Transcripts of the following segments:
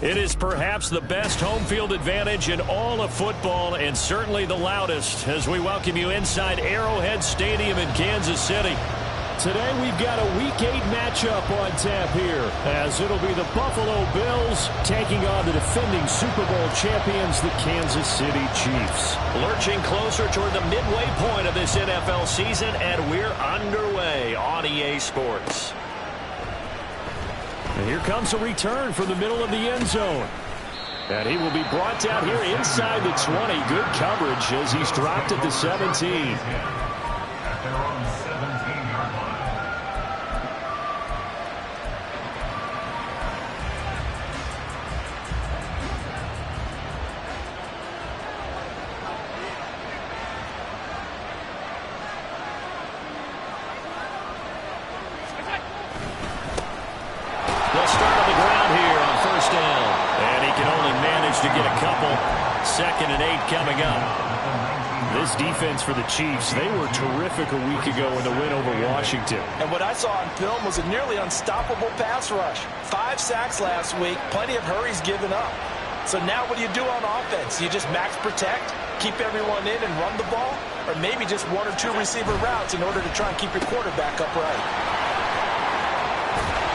It is perhaps the best home field advantage in all of football, and certainly the loudest, as we welcome you inside Arrowhead Stadium in Kansas City. Today we've got a Week 8 matchup on tap here, as it'll be the Buffalo Bills taking on the defending Super Bowl champions, the Kansas City Chiefs. Lurching closer toward the midway point of this NFL season, and we're underway on EA Sports. And here comes a return from the middle of the end zone. And he will be brought down here inside the 20. Good coverage as he's dropped at the 17. They'll start on the ground here on first down. And he can only manage to get a couple. 2nd and 8 coming up. This defense for the Chiefs, they were terrific a week ago in the win over Washington. And what I saw on film was a nearly unstoppable pass rush. 5 sacks last week, plenty of hurries given up. So now what do you do on offense? You just max protect, keep everyone in and run the ball? Or maybe just 1 or 2 receiver routes in order to try and keep your quarterback upright?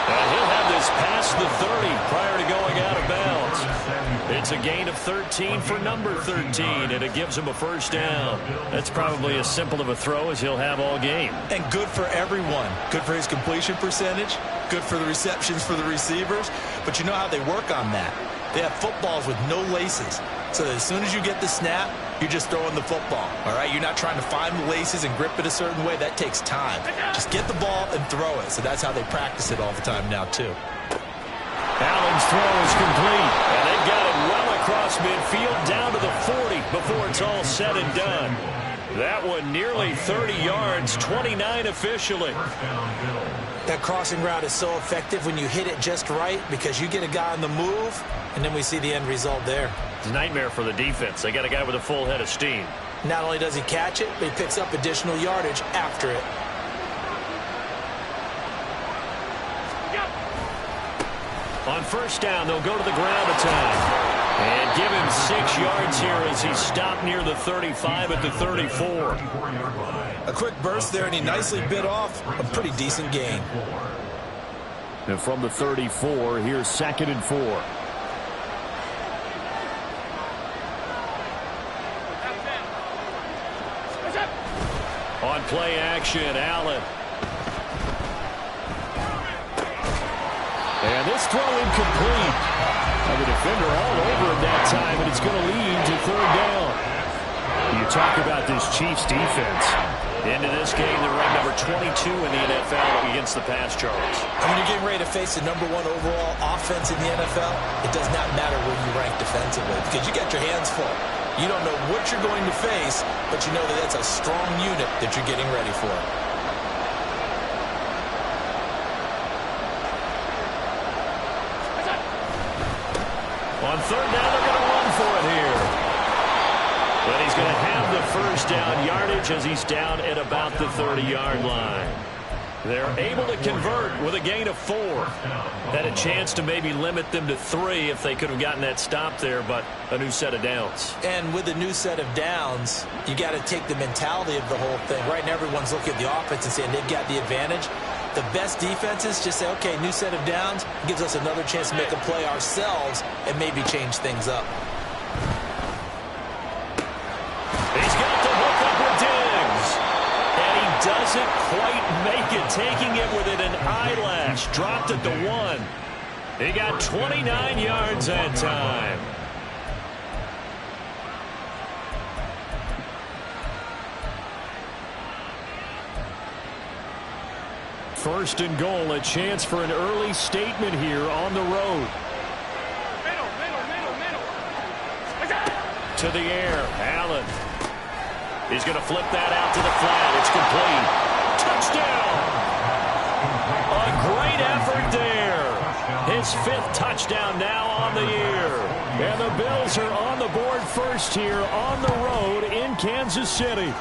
And he'll have this past the 30 prior to going out of bounds. It's a gain of 13 for number 13, and it gives him a first down. That's probably as simple of a throw as he'll have all game. And good for everyone. Good for his completion percentage. Good for the receptions for the receivers. But you know how they work on that. They have footballs with no laces. So that as soon as you get the snap, you're just throwing the football. All right? You're not trying to find the laces and grip it a certain way. That takes time. Just get the ball and throw it. So that's how they practice it all the time now, too. Allen's throw is complete. And they've got it well across midfield down to the 40 before it's all said and done. That one nearly 30 yards, 29 officially. That crossing route is so effective when you hit it just right because you get a guy on the move, and then we see the end result there. It's a nightmare for the defense. They got a guy with a full head of steam. Not only does he catch it, but he picks up additional yardage after it. On first down, they'll go to the ground attack. And give him 6 yards here as he stopped near the 35 at the 34. A quick burst there, and he nicely bit off a pretty decent gain. And from the 34, here's 2nd and 4. On play action, Allen. And this throw incomplete. The defender all over him that time, and it's going to lead to 3rd down. You talk about this Chiefs defense. Into this game, they're ranked number 22 in the NFL against the pass, Charles. And when you're getting ready to face the #1 overall offense in the NFL, it does not matter where you rank defensively because you got your hands full. You don't know what you're going to face, but you know that that's a strong unit that you're getting ready for. On 3rd down, they're going to run for it here. But he's going to have the first down yardage as he's down at about the 30-yard line. They're able to convert with a gain of 4. Had a chance to maybe limit them to 3 if they could have gotten that stop there, but a new set of downs. And with a new set of downs, you got to take the mentality of the whole thing. Right now, everyone's looking at the offense and saying they've got the advantage. The best defenses just say, okay, new set of downs, gives us another chance to make a play ourselves and maybe change things up. He's got the hook up with Diggs. And he doesn't quite make it, taking it within an eyelash. Dropped at the 1. He got 29 yards that time. First and goal, a chance for an early statement here on the road. To the air, Allen. He's going to flip that out to the flat. It's complete. Touchdown! A great effort there. His 5th touchdown now on the year. And the Bills are on the board first here on the road in Kansas City.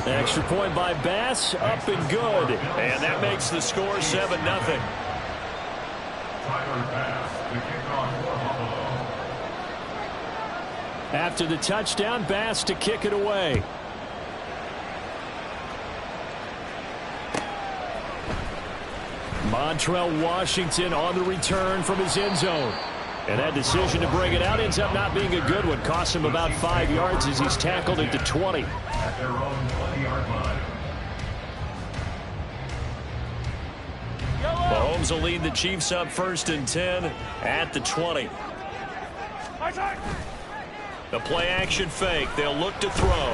Extra point by Bass, up and good. And that makes the score 7-0. After the touchdown, Bass to kick it away. Montrell Washington on the return from his end zone. And that decision to bring it out ends up not being a good one. Costs him about 5 yards as he's tackled at the 20. At their own 20-yard line. Mahomes will lead the Chiefs up 1st and 10 at the 20. The play action fake. They'll look to throw.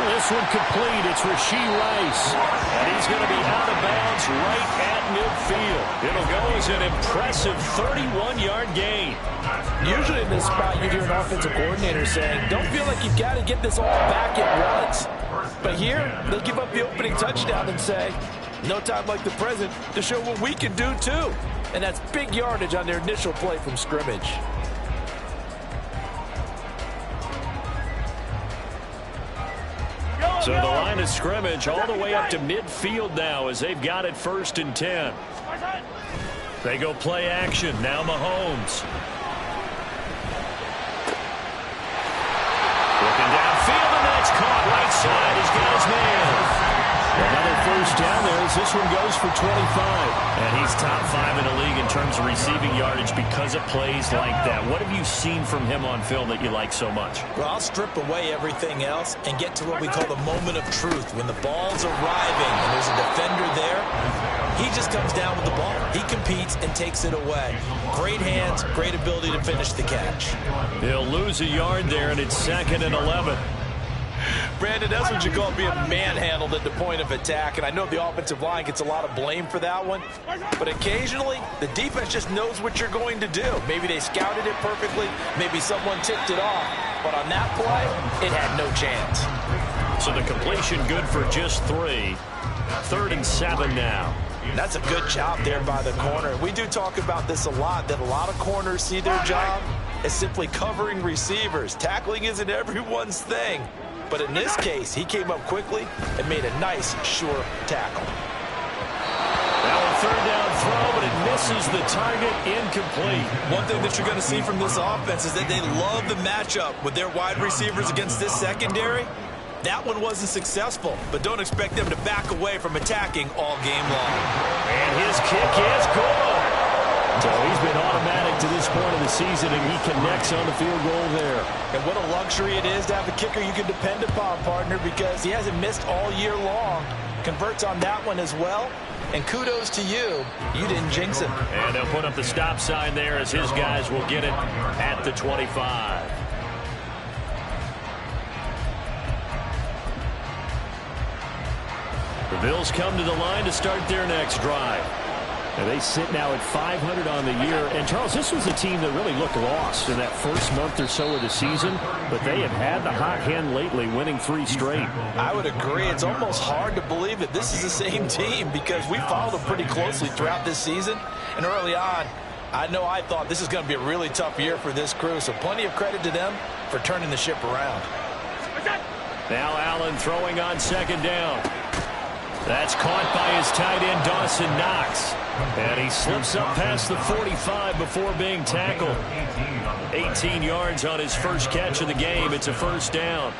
This one complete. It's Rashee Rice. And he's going to be out of bounds right at midfield. It'll go as an impressive 31-yard gain. Usually in this spot, you hear an offensive coordinator saying, don't feel like you've got to get this all back at once. But here, they give up the opening touchdown and say, no time like the present to show what we can do too. And that's big yardage on their initial play from scrimmage. So the line of scrimmage all the way up to midfield now as they've got it 1st and 10. They go play action. Now Mahomes. Looking downfield, and that's caught right side. He's got his man. Another first down there as this one goes for 25. And he's top 5 in the league in terms of receiving yardage because of plays like that. What have you seen from him on film that you like so much? Well, I'll strip away everything else and get to what we call the moment of truth. When the ball's arriving and there's a defender there, he just comes down with the ball. He competes and takes it away. Great hands, great ability to finish the catch. He'll lose a yard there, and it's 2nd and 11. Brandon, that's what you call being manhandled at the point of attack, and I know the offensive line gets a lot of blame for that one, but occasionally the defense just knows what you're going to do. Maybe they scouted it perfectly, maybe someone tipped it off, but on that play, it had no chance. So the completion good for just 3. 3rd and 7 now. That's a good job there by the corner. We do talk about this a lot, that a lot of corners see their job as simply covering receivers. Tackling isn't everyone's thing. But in this case, he came up quickly and made a nice, sure tackle. Now a 3rd down throw, but it misses the target, incomplete. One thing that you're going to see from this offense is that they love the matchup with their wide receivers against this secondary. That one wasn't successful, but don't expect them to back away from attacking all game long. And his kick is good. So he's been automatic to this point of the season, and he connects on the field goal there. And what a luxury it is to have a kicker you can depend upon, partner, because he hasn't missed all year long. Converts on that one as well. And kudos to you. You didn't jinx him. And they'll put up the stop sign there as his guys will get it at the 25. The Bills come to the line to start their next drive. And they sit now at 500 on the year. And, Charles, this was a team that really looked lost in that first month or so of the season. But they have had the hot hand lately, winning 3 straight. I would agree. It's almost hard to believe that this is the same team because we followed them pretty closely throughout this season. And early on, I know I thought this is going to be a really tough year for this crew. So plenty of credit to them for turning the ship around. Now Allen throwing on 2nd down. That's caught by his tight end, Dawson Knox. And he slips up past the 45 before being tackled. 18 yards on his first catch of the game. It's a 1st down.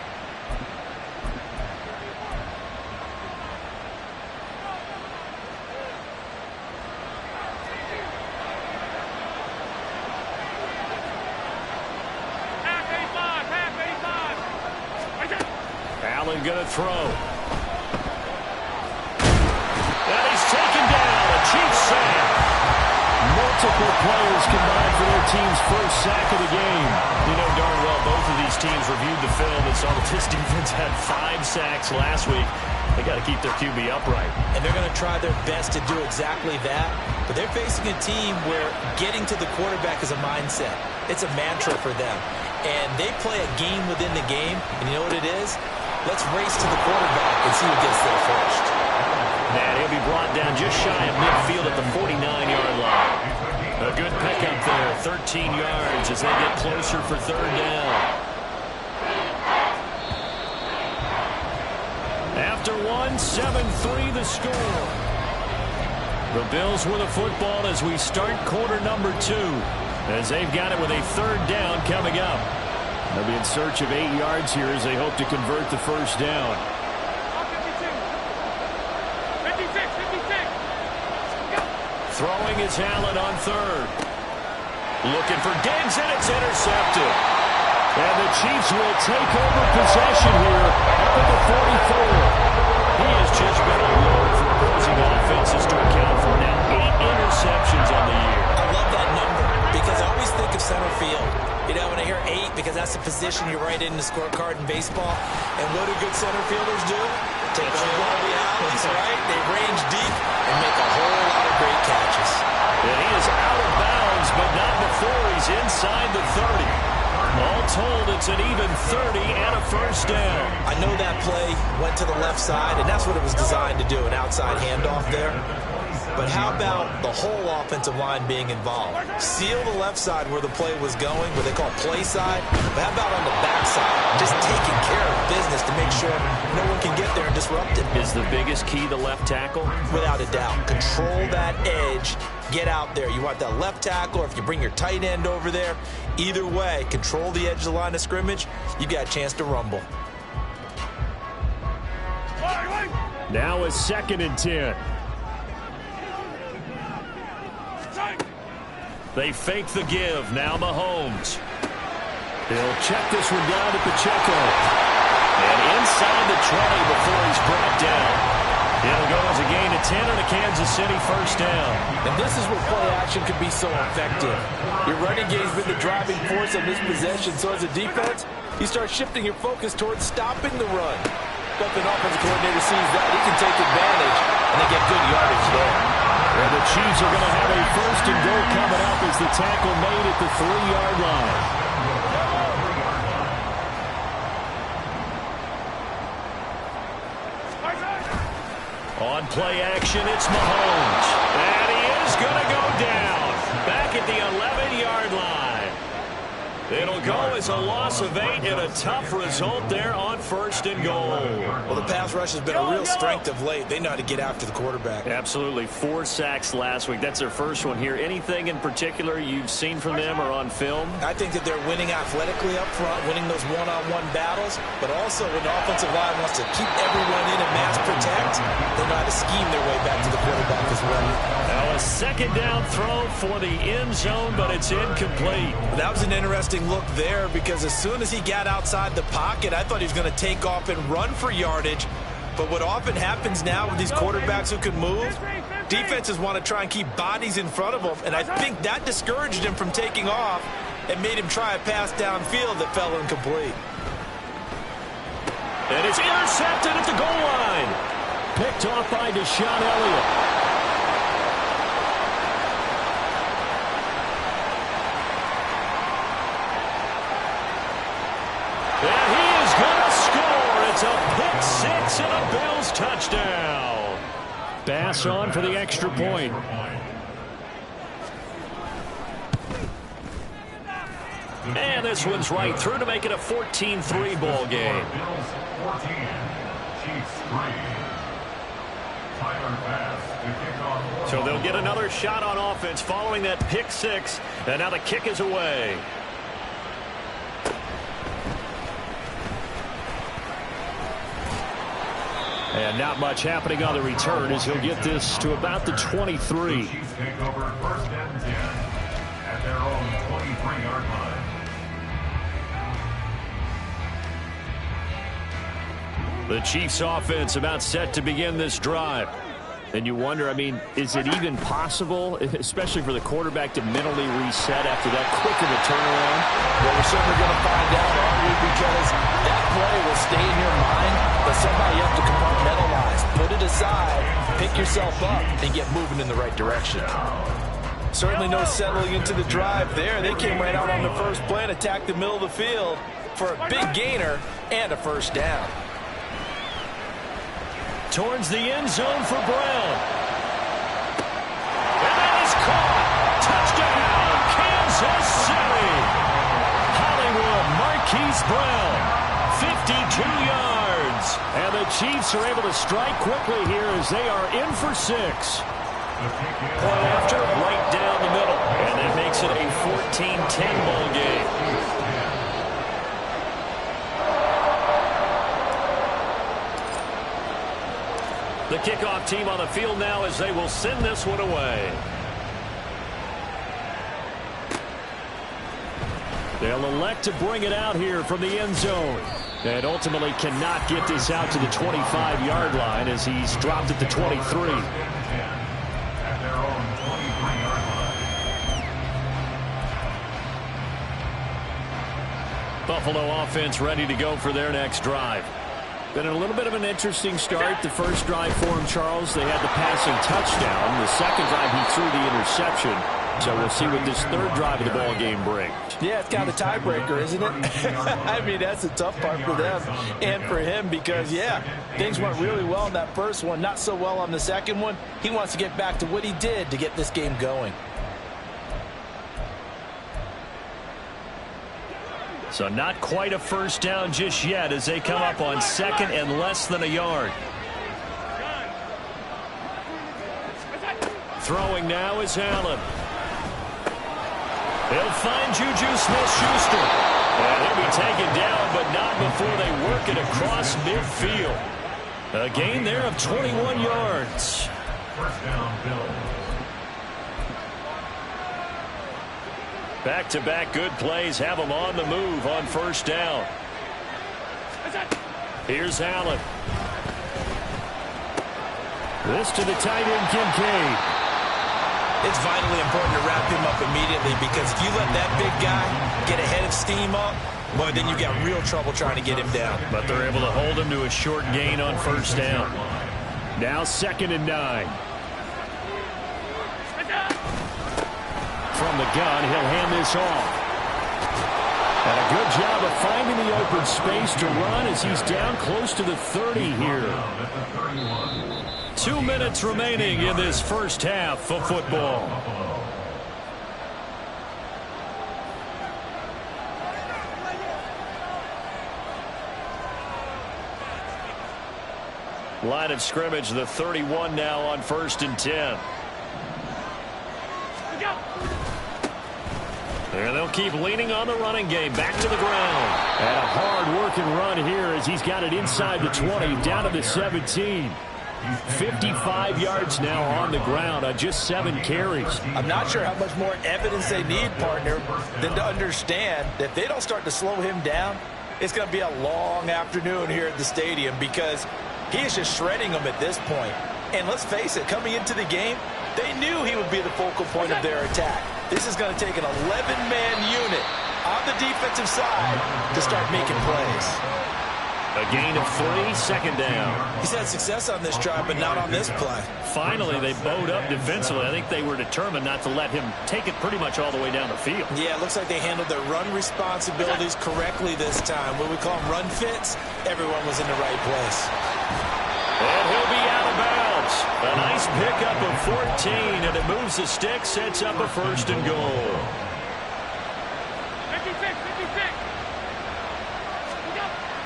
Allen going to throw. Chiefs sack. Multiple players combined for their team's first sack of the game. You know darn well both of these teams reviewed the film and saw that this defense had 5 sacks last week. They got to keep their QB upright. And they're going to try their best to do exactly that. But they're facing a team where getting to the quarterback is a mindset. It's a mantra for them. And they play a game within the game. And you know what it is? Let's race to the quarterback and see who gets there first. And he'll be brought down just shy of midfield at the 49-yard line. A good pickup there, 13 yards as they get closer for 3rd down. After 1, 7-3 the score. The Bills with a football as we start quarter number 2, as they've got it with a third down coming up. They'll be in search of 8 yards here as they hope to convert the first down. 56. Throwing is Allen on third. Looking for Diggs, and it's intercepted. And the Chiefs will take over possession here up at the 44. He has just been a load for opposing offenses to account for now 8 interceptions on the year. I love that number because I always think of center field. You know, when I hear 8, because that's the position you write in the scorecard in baseball. And what do good center fielders do? Take over all the alleys, right? They range deep and make a whole lot of great catches. And he is out of bounds, but not before he's inside the 30. All told, it's an even 30 and a first down. I know that play went to the left side, and that's what it was designed to do, an outside handoff there. But how about the whole offensive line being involved? Seal the left side where the play was going, what they call play side. But how about on the back side? Just taking care of business to make sure no one can get there and disrupt it. Is the biggest key the left tackle? Without a doubt. Control that edge. Get out there. You want that left tackle, or if you bring your tight end over there, either way, control the edge of the line of scrimmage, you got a chance to rumble. Now a 2nd and 10. They fake the give. Now Mahomes. He'll check this one down to Pacheco. And inside the 20 before he's brought down. It'll go as a gain of 10 and a Kansas City first down. And this is where play action can be so effective. Your running game's been the driving force on this possession, so as a defense, you start shifting your focus towards stopping the run. But if an offensive coordinator sees that, he can take advantage, and they get good yardage there. And the Chiefs are going to have a first and goal coming up as the tackle made at the 3-yard line. On play action, it's Mahomes. And he is going to go down. Back at the 11-yard line. It'll go as a loss of 8 and a tough result there on first and goal. Well, the pass rush has been a real strength of late. They know how to get after the quarterback. Absolutely. 4 sacks last week. That's their first one here. Anything in particular you've seen from them or on film? I think that they're winning athletically up front, winning those one-on-one battles, but also when the offensive line wants to keep everyone in and mass protect, they know how to scheme their way back to the quarterback as well. Now a 2nd down throw for the end zone, but it's incomplete. That was an interesting look there because as soon as he got outside the pocket, I thought he was going to take off and run for yardage. But what often happens now with these quarterbacks who can move, defenses want to try and keep bodies in front of them, and I think that discouraged him from taking off and made him try a pass downfield that fell incomplete. And it's intercepted at the goal line. Picked off by Deshaun Elliott. And he is going to score. It's a pick 6 and a Bills touchdown. Bass on for the extra point. And this one's right through to make it a 14-3 ball game. Bills 14, Chiefs 3. Tyler Bass to kick off. So they'll get another shot on offense following that pick 6. And now the kick is away. And not much happening on the return as he'll get this to about the 23. The Chiefs take over first and 10 at their own 23-yard line. The Chiefs offense about set to begin this drive. And you wonder, I mean, is it even possible, especially for the quarterback, to mentally reset after that quick of a turnaround? Well, we're certainly going to find out, aren't we? Because that play will stay in your mind, but somehow you have to compartmentalize. Put it aside, pick yourself up, and get moving in the right direction. Certainly no settling into the drive there. They came right out on the first play and attacked the middle of the field for a big gainer and a first down. Towards the end zone for Brown. And that is caught. Touchdown, Kansas City. Hollywood Marquise Brown, 52 yards. And the Chiefs are able to strike quickly here as they are in for 6. Point after, right down the middle. And that makes it a 14-10 ball game. The kickoff team on the field now as they will send this one away. They'll elect to bring it out here from the end zone. And ultimately cannot get this out to the 25-yard line as he's dropped at the 23. At their own 23-yard line. Buffalo offense ready to go for their next drive. Been a little bit of an interesting start. The first drive for him, Charles, they had the passing touchdown. The second drive, he threw the interception. So we'll see what this third drive of the ball game brings. Yeah, it's kind of a tiebreaker, isn't it? I mean, that's the tough part for them and for him because, yeah, things went really well in that first one, not so well on the second one. He wants to get back to what he did to get this game going. So not quite a first down just yet as they come up on second and less than a yard. Throwing now is Allen. He'll find Juju Smith-Schuster. And he'll be taken down, but not before they work it across midfield. A gain there of 21 yards. First down, Bills. Back-to-back good plays have them on the move on first down. Here's Allen. This to the tight end, Kincaid. It's vitally important to wrap him up immediately because if you let that big guy get a head of steam up, boy, then you got real trouble trying to get him down. But they're able to hold him to a short gain on first down. Now 2nd and 9. From the gun, he'll hand this off. And a good job of finding the open space to run as he's down close to the 30 here. 2 minutes remaining in this first half of football. Line of scrimmage, the 31 now on 1st and 10. And they'll keep leaning on the running game. Back to the ground. And a hard-working run here as he's got it inside the 20, down to the 17. 55 yards now on the ground on just 7 carries. I'm not sure how much more evidence they need, partner, than to understand that if they don't start to slow him down, it's going to be a long afternoon here at the stadium because he is just shredding them at this point. And let's face it, coming into the game, they knew he would be the focal point of their attack. This is going to take an 11-man unit on the defensive side to start making plays. A gain of 3, 2nd down. He's had success on this drive, but not on this play. Finally, they bowed up defensively. I think they were determined not to let him take it pretty much all the way down the field. Yeah, it looks like they handled their run responsibilities correctly this time. When we call them run fits, everyone was in the right place. And he'll be out of bounds. A nice pickup of 14, and it moves the stick, sets up a 1st and goal. 56, 56.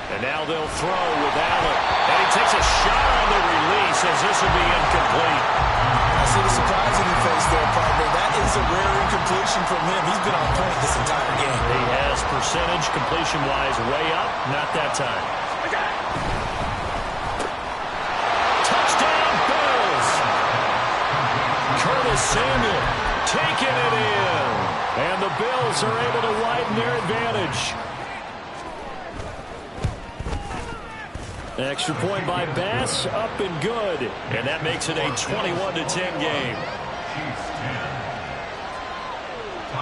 And now they'll throw with Allen. And he takes a shot on the release as this will be incomplete. I see the surprise in your face there, partner. That is a rare incompletion from him. He's been on point this entire game. He has percentage completion-wise way up. Not that time. Touchdown, Bills! Curtis Samuel taking it in. And the Bills are able to widen their advantage. Extra point by Bass, up and good. And that makes it a 21-10 game.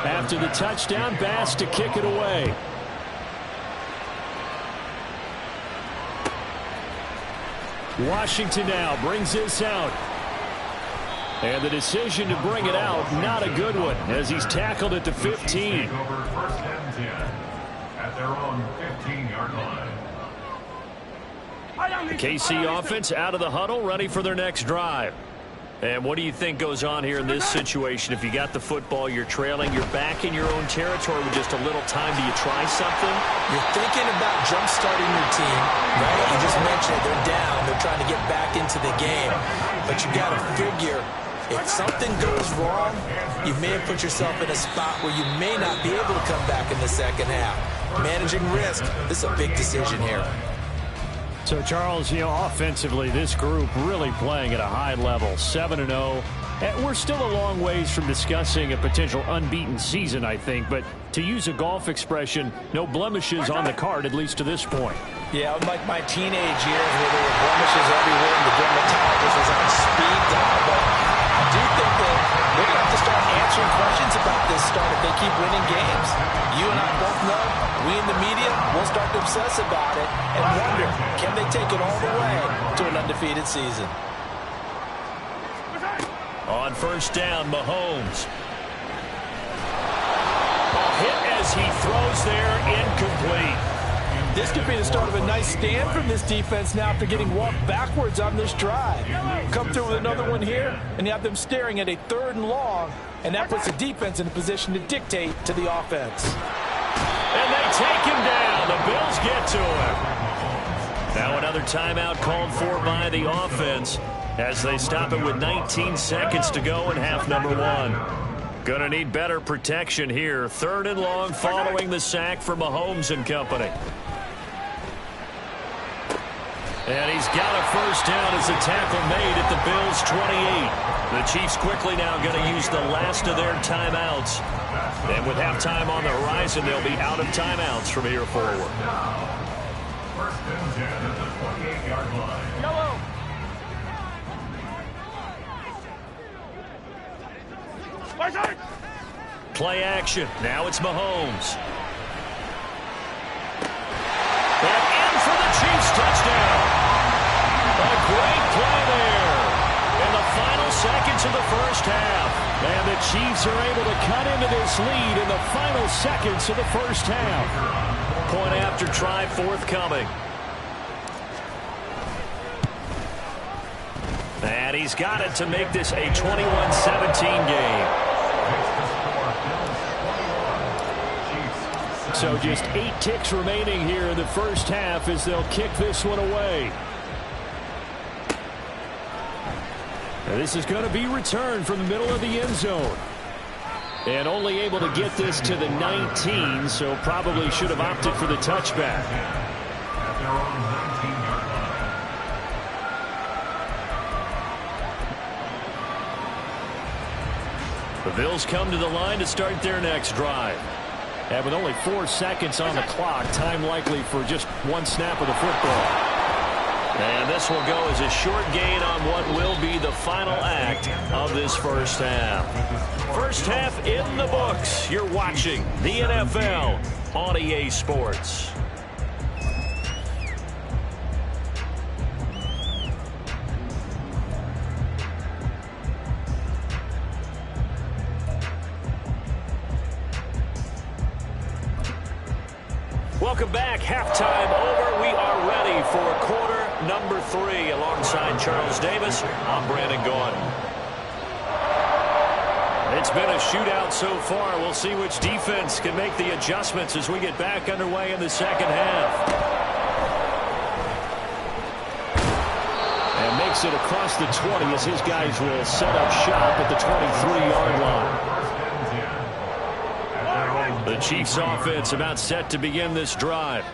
After the touchdown, Bass to kick it away. Washington now brings this out. And the decision to bring it out, not a good one, as he's tackled at the 15. Over 1st and 10 at their own 15-yard line. The KC offense out of the huddle, ready for their next drive. And what do you think goes on here in this situation? If you got the football, you're trailing, you're back in your own territory with just a little time. Do you try something? You're thinking about jump-starting your team, right? You just mentioned it. They're down. They're trying to get back into the game. But you got to figure If something goes wrong, you may have put yourself in a spot where you may not be able to come back in the second half. Managing risk, this is a big decision here. So, Charles, offensively, this group really playing at a high level, 7-0. We're still a long ways from discussing a potential unbeaten season, I think. But to use a golf expression, no blemishes on the card, at least to this point. Yeah, unlike my teenage years where there were blemishes everywhere and the dermatologist was on speed dial. But I do think that they're going to have to start answering questions about this start if they keep winning games. You and I both know, we in the media, will start to obsess about it and wonder, can they take it all the way to an undefeated season? On first down, Mahomes. Hit as he throws there, incomplete. This could be the start of a nice stand from this defense now after getting walked backwards on this drive. Come through with another one here, and you have them staring at a 3rd and long, and that puts the defense in a position to dictate to the offense. And they take him down. The Bills get to him. Now another timeout called for by the offense as they stop it with 19 seconds to go in half number 1. Gonna need better protection here. 3rd and long following the sack for Mahomes and company. And he's got a first down as a tackle made at the Bills' 28. The Chiefs quickly now going to use the last of their timeouts. And with halftime on the horizon, they'll be out of timeouts from here forward. First and 10 at the 28-yard line. Yellow. Play action. Now it's Mahomes. And in for the Chiefs touchdown. A great play there. In the final seconds of the first half. And the Chiefs are able to cut into this lead in the final seconds of the first half. Point after try forthcoming. And he's got it to make this a 21-17 game. So just 8 ticks remaining here in the first half as they'll kick this one away. Now this is going to be returned from the middle of the end zone. And only able to get this to the 19, so probably should have opted for the touchback. At their own 19-yard line. The Bills come to the line to start their next drive. And with only 4 seconds on the clock, time likely for just 1 snap of the football. And this will go as a short gain on what will be the final act of this first half. First half in the books. You're watching the NFL on EA Sports. Welcome back. Halftime over. We are ready for quarter number 3. Alongside Charles Davis, I'm Brandon Gaudin. It's been a shootout so far. We'll see which defense can make the adjustments as we get back underway in the second half. And makes it across the 20 as his guys will set up shop at the 23-yard line. The Chiefs offense about set to begin this drive.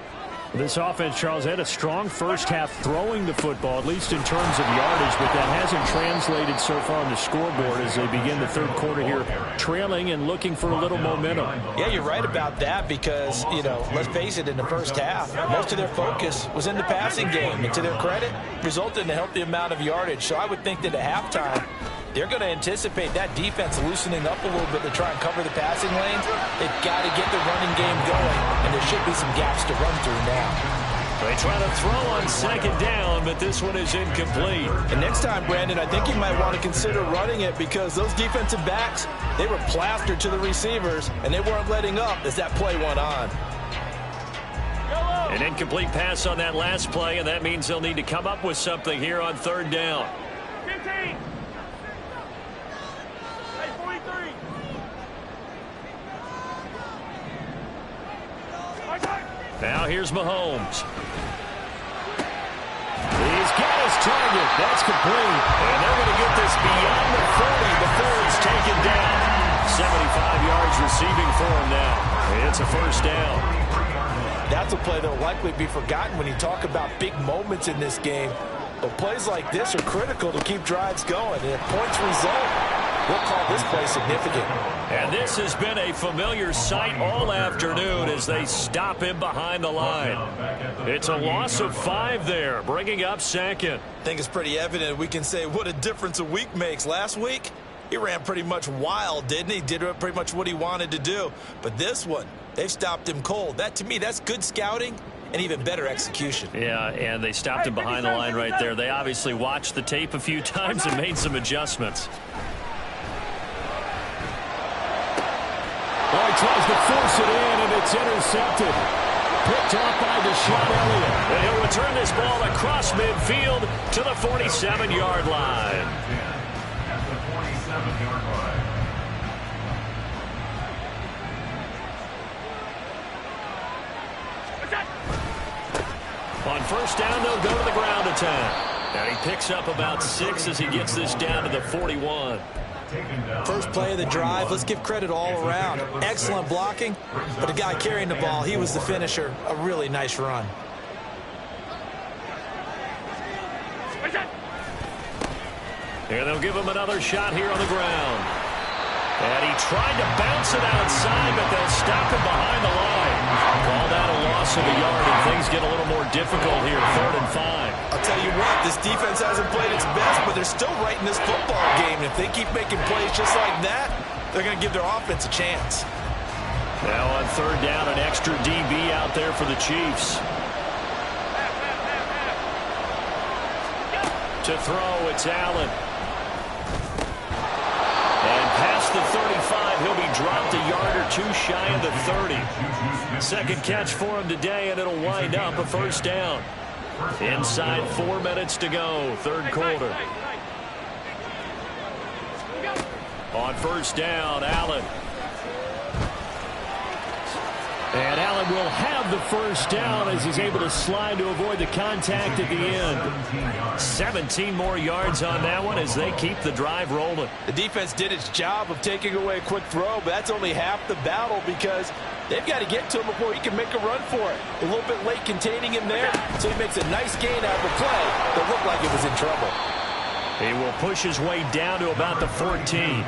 This offense, Charles, had a strong first half throwing the football, at least in terms of yardage, but that hasn't translated so far on the scoreboard as they begin the third quarter here, trailing and looking for a little momentum. Yeah, you're right about that because, let's face it, in the first half, most of their focus was in the passing game, and to their credit, resulted in a healthy amount of yardage. So I would think that at halftime, they're going to anticipate that defense loosening up a little bit to try and cover the passing lanes. They've got to get the running game going, and there should be some gaps to run through now. They try to throw on second down, but this one is incomplete. And next time, Brandon, I think you might want to consider running it because those defensive backs, they were plastered to the receivers, and they weren't letting up as that play went on. An incomplete pass on that last play, and that means they'll need to come up with something here on third down. 15. Now here's Mahomes. He's got his target. That's complete. And they're going to get this beyond the 40 before it's taken down. 75 yards receiving for him now. It's a first down. That's a play that will likely be forgotten when you talk about big moments in this game. But plays like this are critical to keep drives going. And if points result, we'll call this play significant. And this has been a familiar sight all afternoon as they stop him behind the line. It's a loss of 5 there, bringing up second. I think it's pretty evident we can say what a difference a week makes. Last week, he ran pretty much wild, didn't he? Did pretty much what he wanted to do. But this one, they've stopped him cold. That, to me, that's good scouting and even better execution. Yeah, and they stopped him behind the line right there. They obviously watched the tape a few times and made some adjustments. Well, he tries to force it in, and it's intercepted. Picked off by Deshaun Elliott. And he'll return this ball across midfield to the 47-yard line. At the 47-yard line. On first down, they'll go to the ground attack. And he picks up about 6 as he gets this down to the 41. First play of the drive, let's give credit all around. Excellent blocking, but the guy carrying the ball, he was the finisher. A really nice run. And they'll give him another shot here on the ground. And he tried to bounce it outside, but they'll stop him behind the line. Call that a loss of a yard, and things get a little more difficult here, 3rd and 5. I'll tell you what, this defense hasn't played its best, but they're still right in this football game. If they keep making plays just like that, they're going to give their offense a chance. Now on 3rd down, an extra DB out there for the Chiefs. To throw, it's Allen. And past the 35, he'll be dropped a yard or 2 shy of the 30. Second catch for him today, and it'll wind up a first down. Inside 4 minutes to go, 3rd quarter. On first down, Allen. And Allen will have the first down as he's able to slide to avoid the contact at the end. 17 more yards on that one as they keep the drive rolling. The defense did its job of taking away a quick throw, but that's only half the battle because they've got to get to him before he can make a run for it. A little bit late containing him there, so he makes a nice gain out of the play that looked like it was in trouble. He will push his way down to about the 14.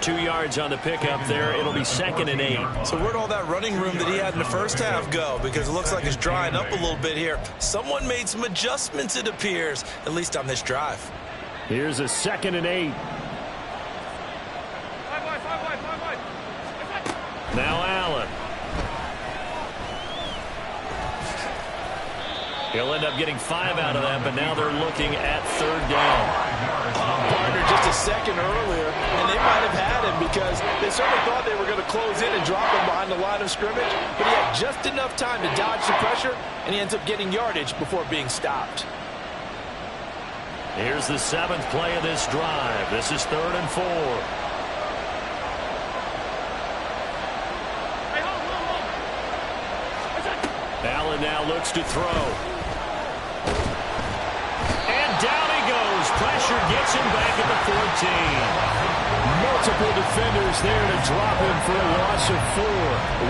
2 yards on the pickup there. It'll be 2nd and 8. So where'd all that running room that he had in the first half go? Because it looks like it's drying up a little bit here. Someone made some adjustments, it appears, at least on this drive. Here's a 2nd and 8. Now Allen. He'll end up getting 5 out of that, but now they're looking at 3rd down. Partner just a second earlier, and they might have had him because they certainly thought they were going to close in and drop him behind the line of scrimmage, but he had just enough time to dodge the pressure, and he ends up getting yardage before being stopped. Here's the 7th play of this drive. This is 3rd and 4. Allen now looks to throw. And down he goes. Pressure gets him back at the 14. Multiple defenders there to drop him for a loss of 4.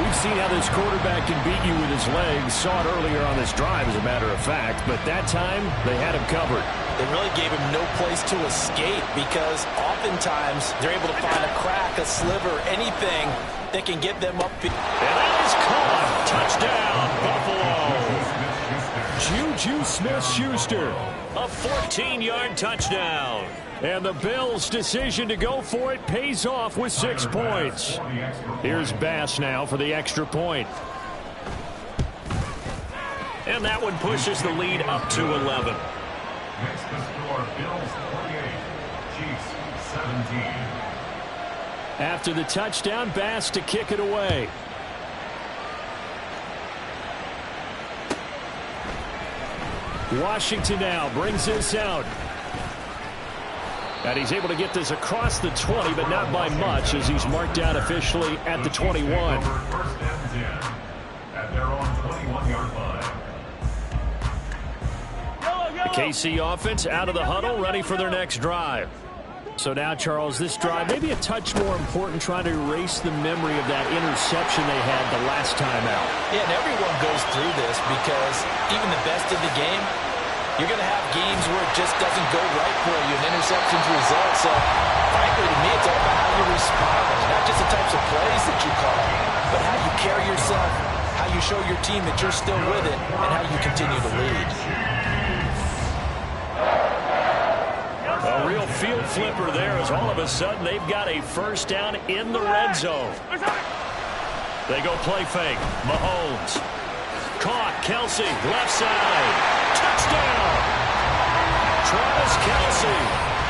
We've seen how this quarterback can beat you with his legs. Saw it earlier on this drive, as a matter of fact. But that time, they had him covered. They really gave him no place to escape because oftentimes they're able to find a crack, a sliver, anything that can get them up. And that is caught. Touchdown, Buffalo. Juju Smith-Schuster. A 14-yard touchdown. And the Bills' decision to go for it pays off with 6 points. Here's Bass now for the extra point. And that one pushes the lead up to 11. Next to score, Bills 48, Chiefs 17. After the touchdown, Bass to kick it away. Washington now brings this out. And he's able to get this across the 20, but not by much as he's marked out officially at the 21. First and 10 at their own 21-yard line. The KC offense out of the huddle, ready for their next drive. So now, Charles, this drive maybe a touch more important, trying to erase the memory of that interception they had the last time out. Yeah, and everyone goes through this because even the best of the game, you're going to have games where it just doesn't go right for you, and interceptions result. So, frankly, to me, it's all about how you respond. Not just the types of plays that you call, but how you carry yourself, how you show your team that you're still with it, and how you continue to lead. A real field flipper there as all of a sudden they've got a first down in the red zone. They go play fake. Mahomes. Caught. Kelsey. Left side. Touchdown. Travis Kelsey.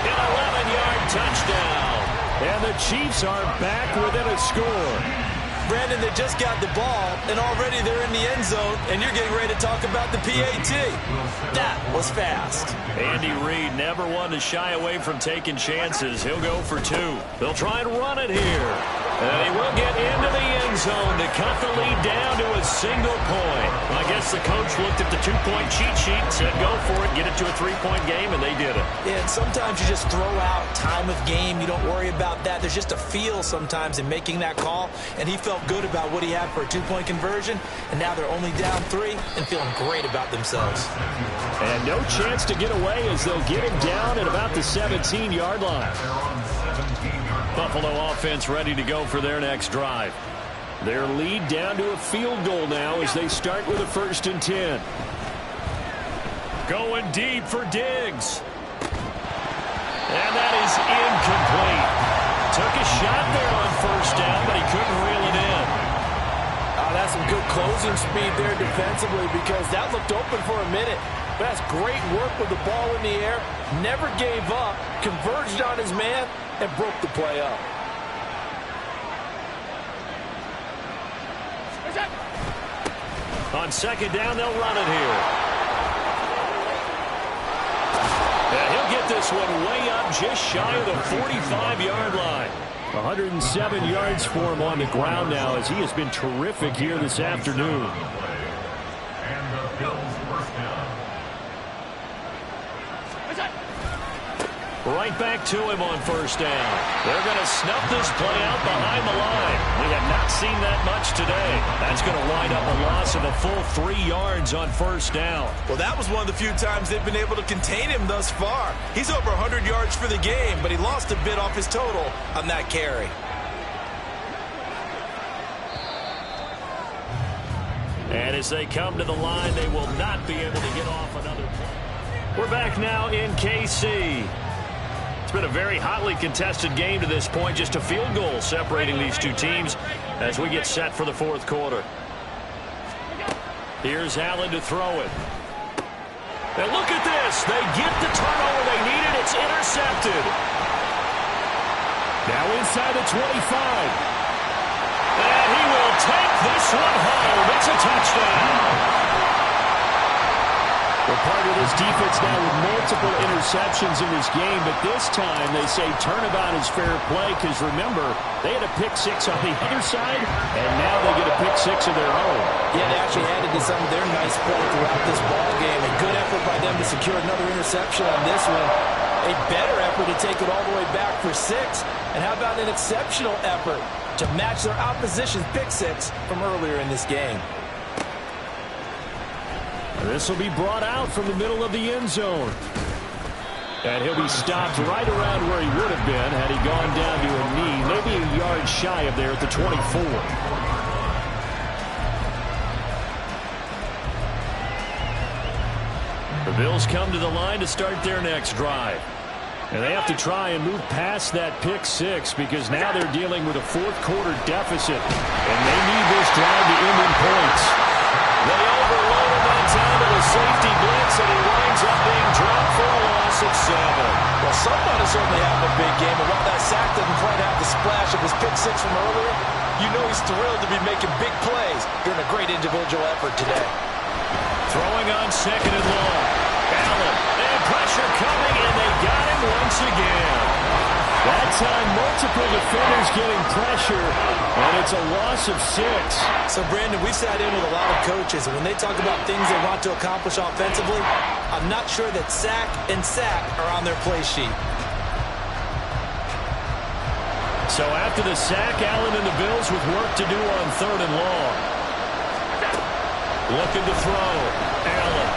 An 11-yard touchdown. And the Chiefs are back within a score. Brandon, they just got the ball, and already they're in the end zone, and you're getting ready to talk about the PAT. That was fast. Andy Reid never one to shy away from taking chances. He'll go for two. They'll try and run it here. And he will get into the end zone to cut the lead down to a single point. I guess the coach looked at the two-point cheat sheet and said, go for it, get it to a three-point game, and they did it. Yeah, and sometimes you just throw out time of game. You don't worry about that. There's just a feel sometimes in making that call, and he felt good about what he had for a two-point conversion, and now they're only down 3 and feeling great about themselves. And no chance to get away as they'll get him down at about the 17-yard line. Buffalo offense ready to go for their next drive. Their lead down to a field goal now as they start with a 1st and 10. Going deep for Diggs. And that is incomplete. Took a shot there on first down, but he couldn't reel it in. Oh, that's some good closing speed there defensively because that looked open for a minute. That's great work with the ball in the air. Never gave up, converged on his man, and broke the play up. On 2nd down, they'll run it here. And he'll get this one way up just shy of the 45-yard line. 107 yards for him on the ground now as he has been terrific here this afternoon. And the Bills first down. Right back to him on first down. They're going to snuff this play out behind the line. We have not seen that much today. That's going to wind up a loss of a full 3 yards on first down. Well, that was one of the few times they've been able to contain him thus far. He's over 100 yards for the game, but he lost a bit off his total on that carry. And as they come to the line, they will not be able to get off another play. We're back now in KC. It's been a very hotly contested game to this point. Just a field goal separating these two teams as we get set for the 4th quarter. Here's Allen to throw it. And look at this. They get the turnover they needed. It's intercepted. Now inside the 25. And he will take this one home. It's a touchdown. We're part of this defense now with multiple interceptions in this game, but this time they say turnabout is fair play because, remember, they had a pick 6 on the other side, and now they get a pick 6 of their own. Yeah, they actually added to some of their nice play throughout this ball game. A good effort by them to secure another interception on this one. A better effort to take it all the way back for 6. And how about an exceptional effort to match their opposition's pick 6 from earlier in this game. This will be brought out from the middle of the end zone. And he'll be stopped right around where he would have been had he gone down to a knee, maybe a yard shy of there at the 24. The Bills come to the line to start their next drive. And they have to try and move past that pick 6 because now they're dealing with a 4th quarter deficit. And they need this drive to end in points. They overload him on time of a safety blitz, and he winds up being dropped for a loss of 7. Well, somebody certainly having a big game, and while that sack doesn't quite have the splash of his pick 6 from earlier, you know he's thrilled to be making big plays during a great individual effort today. Throwing on 2nd and long. Allen, and pressure coming, and they got him once again. That's time, multiple defenders getting pressure, and it's a loss of 6. So, Brandon, we sat in with a lot of coaches, and when they talk about things they want to accomplish offensively, I'm not sure that sack and sack are on their play sheet. So after the sack, Allen and the Bills with work to do on 3rd and long. Looking to throw. Allen.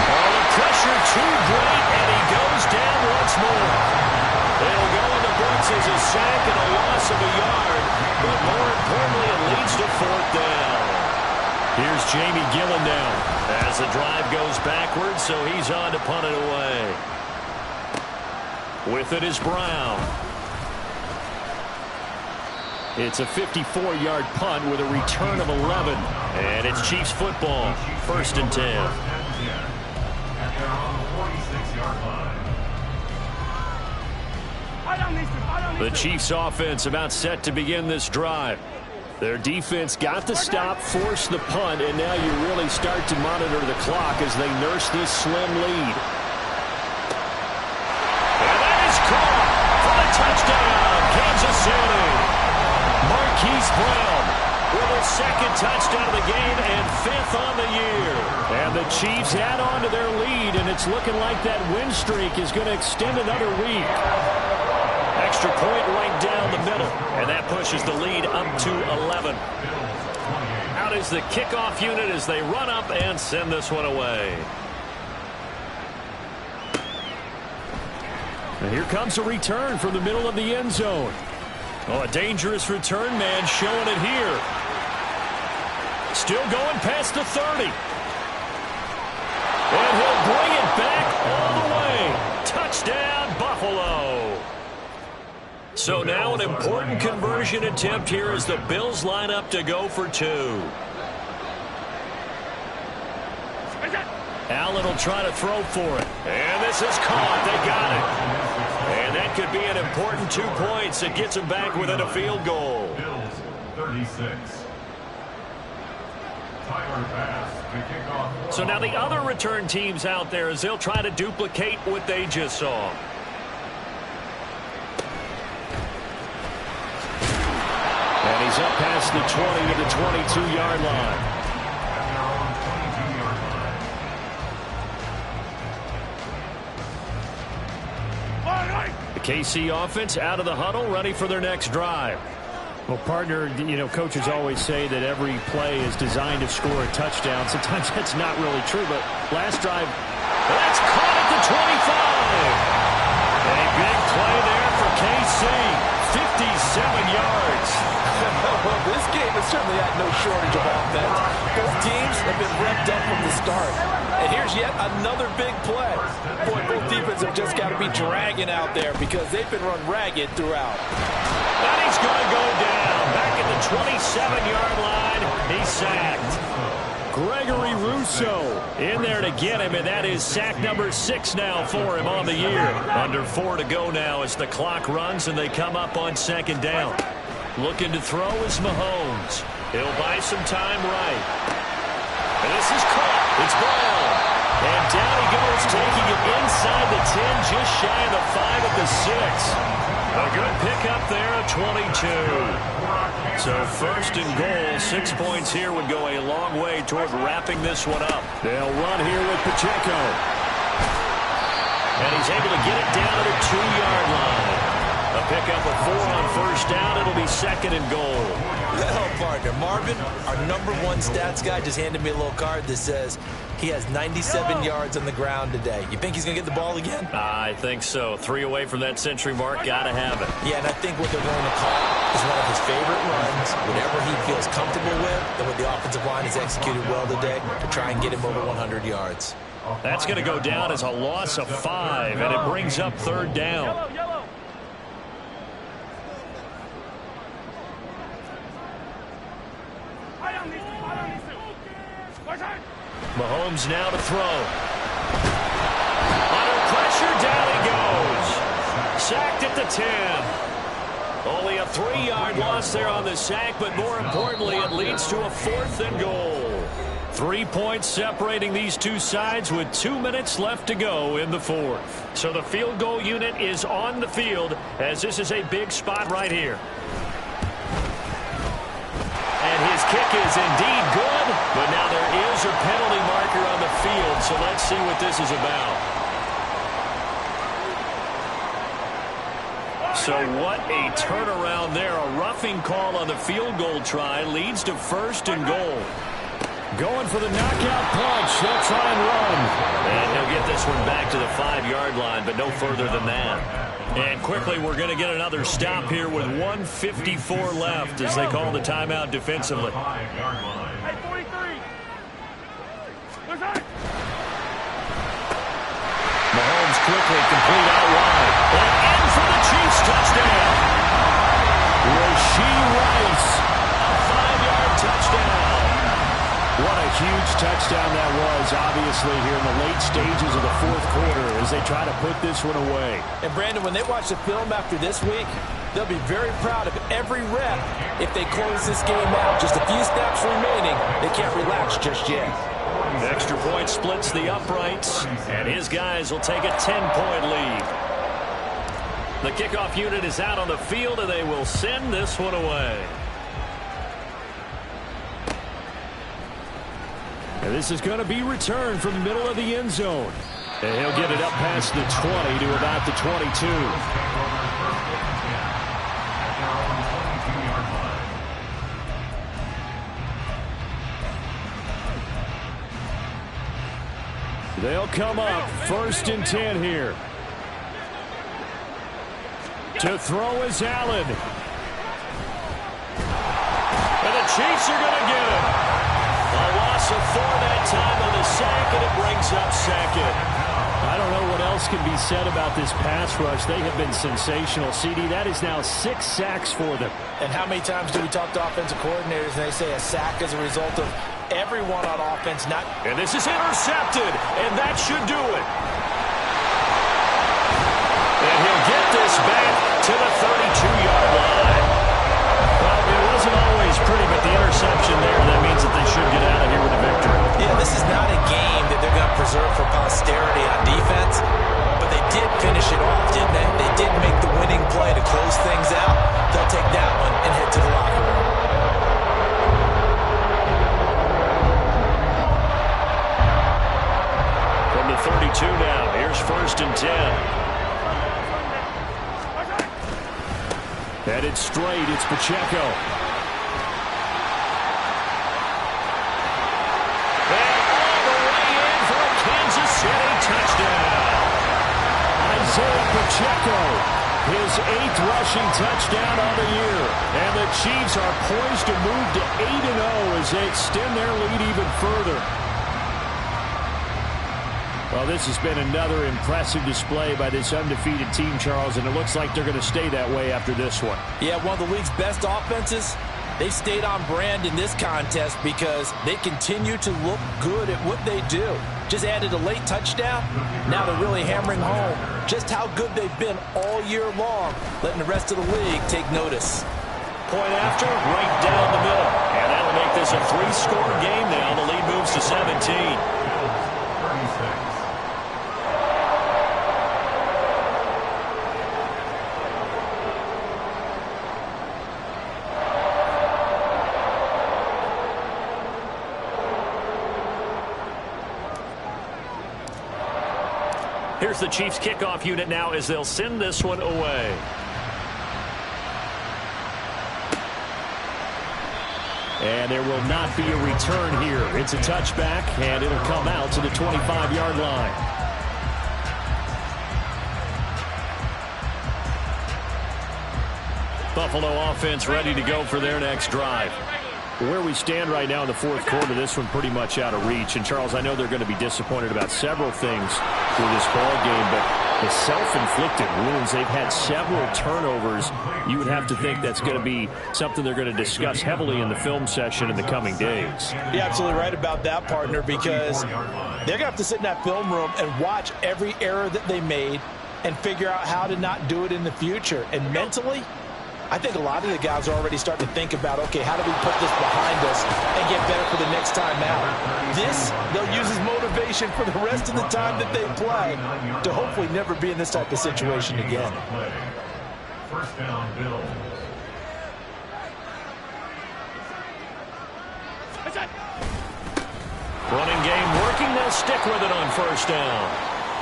Oh, the pressure too great, and he goes down once more. It'll go in the books as a sack and a loss of a yard, but more importantly, it leads to 4th down. Here's Jamie Gillen now as the drive goes backwards, so he's on to punt it away. With it is Brown. It's a 54-yard punt with a return of 11. And it's Chiefs football. 1st and 10. And they're on the 46-yard line. The Chiefs offense about set to begin this drive. Their defense got the stop, forced the punt, and now you really start to monitor the clock as they nurse this slim lead. And that is caught for the touchdown, Kansas City. Marquise Brown with his 2nd touchdown of the game and 5th on the year. And the Chiefs add on to their lead, and it's looking like that win streak is going to extend another week. Extra point right down the middle, and that pushes the lead up to 11. Out is the kickoff unit as they run up and send this one away. And here comes a return from the middle of the end zone. Oh, a dangerous return man showing it here. Still going past the 30. And he'll bring it back all the way. Touchdown, Buffalo. So now an important conversion attempt here as the Bills line up to go for 2. Allen will try to throw for it. And this is caught. They got it. And that could be an important 2 points. It gets them back within a field goal. Bills 36. Tyler Bass, the kickoff. So now the other return teams out there as they'll try to duplicate what they just saw. And he's up past the 20 to the 22-yard line. The KC offense out of the huddle, ready for their next drive. Well, partner, you know, coaches always say that every play is designed to score a touchdown. Sometimes that's not really true, but last drive, that's caught at the 25. A big play there for KC, 57 yards. Well, this game has certainly had no shortage of offense. Both teams have been revved up from the start. And here's yet another big play. Boy, both defenses have just got to be dragging out there because they've been run ragged throughout. And he's going to go down. Back at the 27-yard line, he's sacked. Gregory Rousseau in there to get him, and that is sack number 6 now for him on the year. Under 4 to go now as the clock runs and they come up on 2nd down. Looking to throw is Mahomes. He'll buy some time right. And this is caught. It's Brown. And down he goes, taking it inside the 10, just shy of the 5 at the 6. A good pickup there at 22. So 1st and goal, 6 points here would go a long way toward wrapping this one up. They'll run here with Pacheco. And he's able to get it down to the 2-yard line. A pickup of 4 on 1st down. It'll be 2nd and goal. Well, partner, Marvin, our #1 stats guy, just handed me a little card that says he has 97 yards on the ground today. You think he's going to get the ball again? I think so. 3 away from that century mark. Got to have it. Yeah, and I think what they're going to call is one of his favorite runs, whatever he feels comfortable with, and what the offensive line has executed well today to try and get him over 100 yards. That's going to go down as a loss of 5, and it brings up 3rd down. Mahomes now to throw. Under pressure, down he goes. Sacked at the 10. Only a 3-yard loss there on the sack, but more importantly, it leads to a 4th and goal. 3 points separating these two sides with 2 minutes left to go in the fourth. So the field goal unit is on the field as this is a big spot right here. And his kick is indeed good, but now there is a penalty marker on the field, so let's see what this is about. So what a turnaround there. A roughing call on the field goal try leads to 1st and goal. Going for the knockout punch. They'll try and run. And he'll get this one back to the 5-yard line, but no further than that. And quickly, we're going to get another stop here with 1:54 left as they call the timeout defensively. Hey, 43. Mahomes quickly complete out wide. And in for the Chiefs touchdown. Rashee Rice, a 5-yard touchdown. What a huge touchdown that was, obviously, here in the late stages of the fourth quarter as they try to put this one away. And, Brandon, when they watch the film after this week, they'll be very proud of every rep if they close this game out. Just a few snaps remaining. They can't relax just yet. The extra point splits the uprights, and his guys will take a 10-point lead. The kickoff unit is out on the field, and they will send this one away. And this is going to be returned from the middle of the end zone. And he'll get it up past the 20 to about the 22. They'll come up 1st and 10 here. To throw is Allen. And the Chiefs are going to get it. A loss of 4 that time on the sack, and it brings up 2nd. I don't know what else can be said about this pass rush. They have been sensational. CD, that is now 6 sacks for them. And how many times do we talk to offensive coordinators and they say a sack is a result of everyone on offense not... And this is intercepted, and that should do it. And he'll get this back to the 32-yard line. Well, it wasn't always pretty, but the interception there, that means that they should get out of here with a victory. Yeah, this is not a game that they're going to preserve for posterity on defense, but they did finish it off, didn't they? They did make the winning play to close things out. They'll take that one and head to the locker room. From the 32 now, here's 1st and 10. Headed straight, it's Pacheco. And all the way in for a Kansas City touchdown. Isaiah Pacheco, his 8th rushing touchdown of the year. And the Chiefs are poised to move to 8-0 as they extend their lead even further. Well, this has been another impressive display by this undefeated team, Charles, and it looks like they're going to stay that way after this one. Yeah, one of the league's best offenses. They stayed on brand in this contest because they continue to look good at what they do. Just added a late touchdown. Now they're really hammering home just how good they've been all year long, letting the rest of the league take notice. Point after, right down the middle. And that'll make this a 3-score game now. The lead moves to 17. Here's the Chiefs kickoff unit now as they'll send this one away. And there will not be a return here. It's a touchback, and it'll come out to the 25-yard line. Buffalo offense ready to go for their next drive. Where we stand right now in the fourth quarter, this one pretty much out of reach. And, Charles, I know they're going to be disappointed about several things with this ball game, but the self-inflicted wounds, they've had several turnovers. You would have to think that's going to be something they're going to discuss heavily in the film session in the coming days. You're absolutely right about that, partner, because they're going to have to sit in that film room and watch every error that they made and figure out how to not do it in the future. And mentally, I think a lot of the guys are already starting to think about, okay, how do we put this behind us and get better for the next time out? This, they'll use as motivation for the rest of the time that they play to hopefully never be in this type of situation again. First down, Bill. Running game working. They'll stick with it on first down.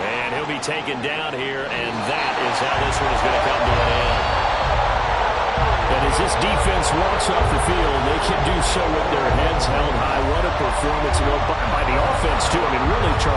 And he'll be taken down here, and that is how this one is going to come to an end. And as this defense walks off the field, they can do so with their heads held high. What a performance by the offense, too. I mean, really, Charles.